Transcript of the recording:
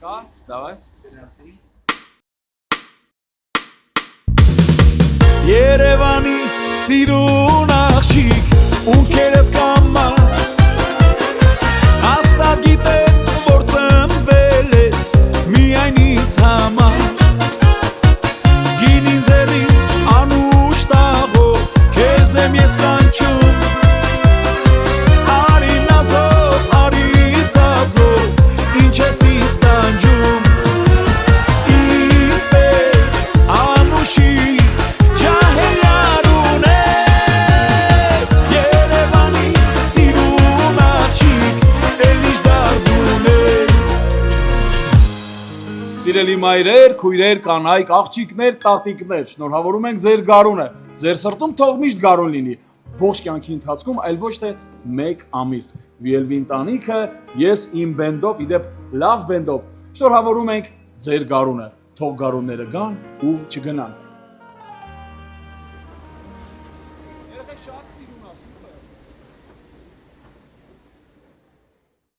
Կա, դավայ։ Երևանի սիրուն աղջիկ ունքերդ կամա հաստատ գիտեմ որ ծնվել ես միայն ինձ համար գինին ձեռից անուշ տաղով քեզ եմ ես կանչում արի նազով արի սազով ինչ ես ինձ տանջում ինձ պես անուշի Սիրելի մայրեր, քույրեր, կանայք, աղջիկներ, տատիկներ, շնորհավորում ենք ձեր գարունը։ Ձեր սրտում թող միշտ գարուն լինի։ Ողջ կյանքի ընթացքում, այլ ոչ թե 1 ամիս։ VLV ընտանիքը, ես իմ բենդով, իդեպ լավ բենդով, շնորհավորում ենք ձեր գարունը։ Թող գարունները գան ու չգնան։ Երեխեք շատ սիրուն է, սուպեր։